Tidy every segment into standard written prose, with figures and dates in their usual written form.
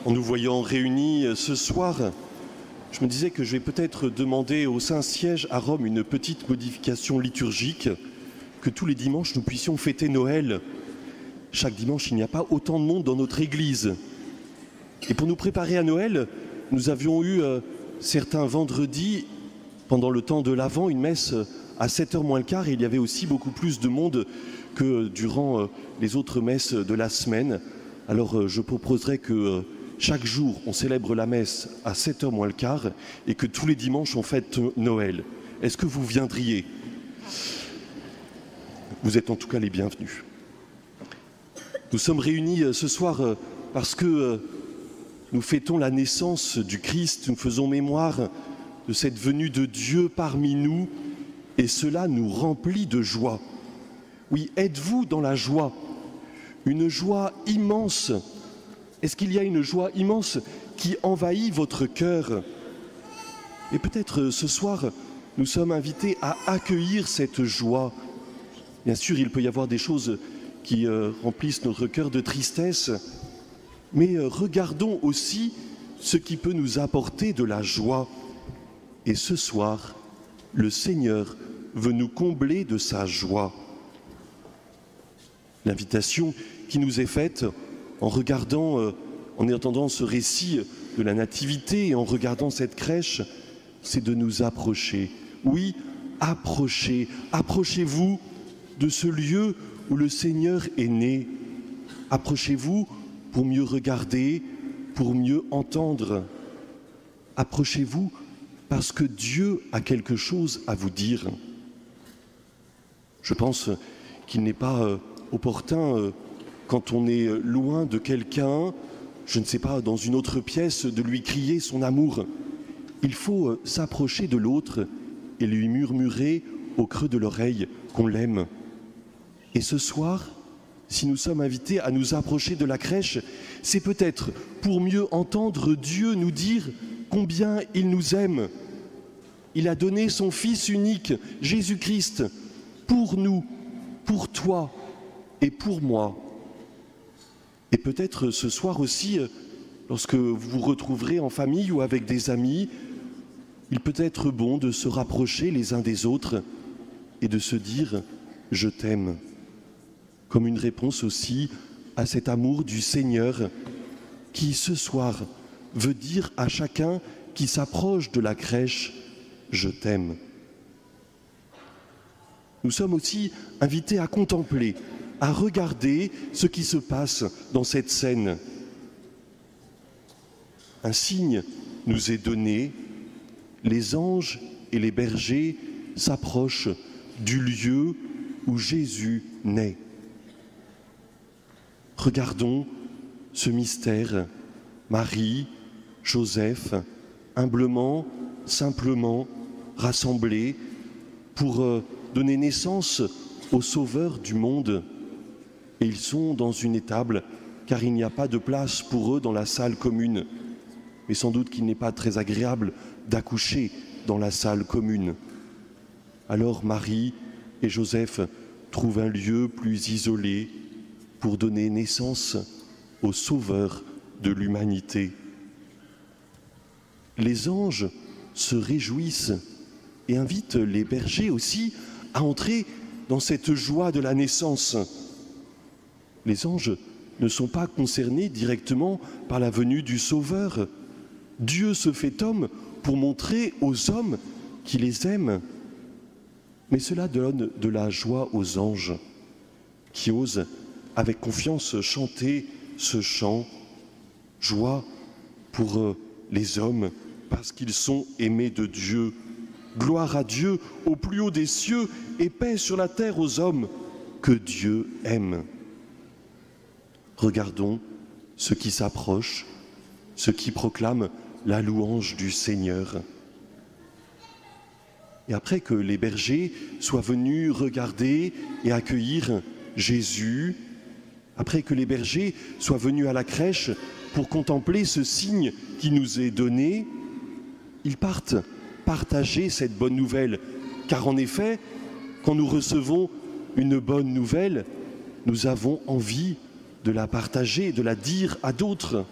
En nous voyant réunis ce soir, je me disais que je vais peut-être demander au Saint-Siège à Rome une petite modification liturgique, que tous les dimanches nous puissions fêter Noël. Chaque dimanche, il n'y a pas autant de monde dans notre église. Et pour nous préparer à Noël, nous avions eu certains vendredis, pendant le temps de l'Avent, une messe à 7h moins le quart, et il y avait aussi beaucoup plus de monde que durant les autres messes de la semaine. Alors je proposerais que chaque jour, on célèbre la messe à 7h moins le quart et que tous les dimanches, on fête Noël. Est-ce que vous viendriez ? Vous êtes en tout cas les bienvenus. Nous sommes réunis ce soir parce que nous fêtons la naissance du Christ, nous faisons mémoire de cette venue de Dieu parmi nous et cela nous remplit de joie. Oui, êtes-vous dans la joie ? Une joie immense. Est-ce qu'il y a une joie immense qui envahit votre cœur ? Et peut-être ce soir, nous sommes invités à accueillir cette joie. Bien sûr, il peut y avoir des choses qui remplissent notre cœur de tristesse, mais regardons aussi ce qui peut nous apporter de la joie. Et ce soir, le Seigneur veut nous combler de sa joie. L'invitation qui nous est faite en regardant, en entendant ce récit de la Nativité et en regardant cette crèche, c'est de nous approcher. Oui, approchez-vous de ce lieu où le Seigneur est né. Approchez-vous pour mieux regarder, pour mieux entendre. Approchez-vous parce que Dieu a quelque chose à vous dire. Je pense qu'il n'est pas opportun, quand on est loin de quelqu'un, je ne sais pas, dans une autre pièce, de lui crier son amour. Il faut s'approcher de l'autre et lui murmurer au creux de l'oreille qu'on l'aime. Et ce soir, si nous sommes invités à nous approcher de la crèche, c'est peut-être pour mieux entendre Dieu nous dire combien il nous aime. Il a donné son Fils unique, Jésus-Christ, pour nous, pour toi et pour moi. Et peut-être ce soir aussi, lorsque vous vous retrouverez en famille ou avec des amis, il peut être bon de se rapprocher les uns des autres et de se dire « je t'aime », comme une réponse aussi à cet amour du Seigneur qui, ce soir, veut dire à chacun qui s'approche de la crèche « je t'aime ». Nous sommes aussi invités à contempler, à regarder ce qui se passe dans cette scène. Un signe nous est donné, les anges et les bergers s'approchent du lieu où Jésus naît. Regardons ce mystère, Marie, Joseph, humblement, simplement rassemblés pour donner naissance au Sauveur du monde. Et ils sont dans une étable, car il n'y a pas de place pour eux dans la salle commune. Mais sans doute qu'il n'est pas très agréable d'accoucher dans la salle commune. Alors Marie et Joseph trouvent un lieu plus isolé pour donner naissance au Sauveur de l'humanité. Les anges se réjouissent et invitent les bergers aussi à entrer dans cette joie de la naissance. Les anges ne sont pas concernés directement par la venue du Sauveur. Dieu se fait homme pour montrer aux hommes qu'il les aime. Mais cela donne de la joie aux anges qui osent avec confiance chanter ce chant. Joie pour les hommes parce qu'ils sont aimés de Dieu. Gloire à Dieu au plus haut des cieux et paix sur la terre aux hommes que Dieu aime. Regardons ceux qui s'approchent, ceux qui proclament la louange du Seigneur. Et après que les bergers soient venus regarder et accueillir Jésus, après que les bergers soient venus à la crèche pour contempler ce signe qui nous est donné, ils partent partager cette bonne nouvelle. Car en effet, quand nous recevons une bonne nouvelle, nous avons envie de la partager, de la dire à d'autres.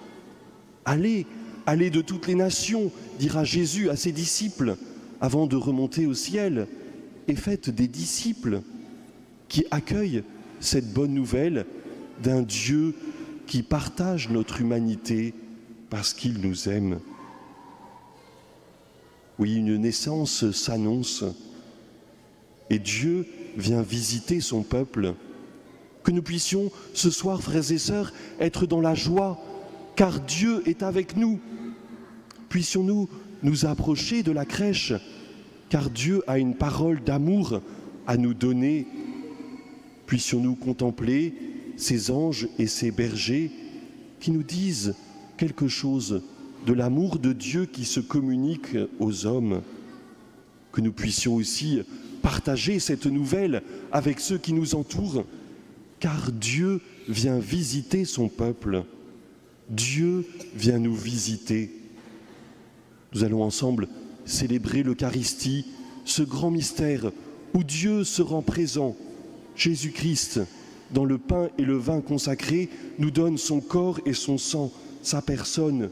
Allez, allez de toutes les nations, dira Jésus à ses disciples, avant de remonter au ciel, et faites des disciples qui accueillent cette bonne nouvelle d'un Dieu qui partage notre humanité parce qu'il nous aime. Oui, une naissance s'annonce et Dieu vient visiter son peuple. Que nous puissions ce soir, frères et sœurs, être dans la joie, car Dieu est avec nous. Puissions-nous nous approcher de la crèche, car Dieu a une parole d'amour à nous donner. Puissions-nous contempler ces anges et ces bergers qui nous disent quelque chose de l'amour de Dieu qui se communique aux hommes. Que nous puissions aussi partager cette nouvelle avec ceux qui nous entourent, car Dieu vient visiter son peuple. Dieu vient nous visiter. Nous allons ensemble célébrer l'Eucharistie, ce grand mystère où Dieu se rend présent. Jésus-Christ, dans le pain et le vin consacrés, nous donne son corps et son sang, sa personne.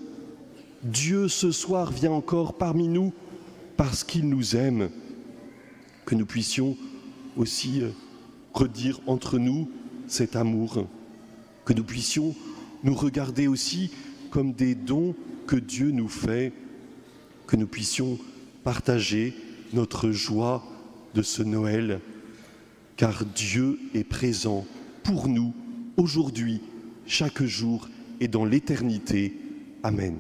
Dieu, ce soir, vient encore parmi nous parce qu'il nous aime. Que nous puissions aussi redire entre nous cet amour. Que nous puissions nous regarder aussi comme des dons que Dieu nous fait. Que nous puissions partager notre joie de ce Noël, car Dieu est présent pour nous aujourd'hui, chaque jour et dans l'éternité. Amen.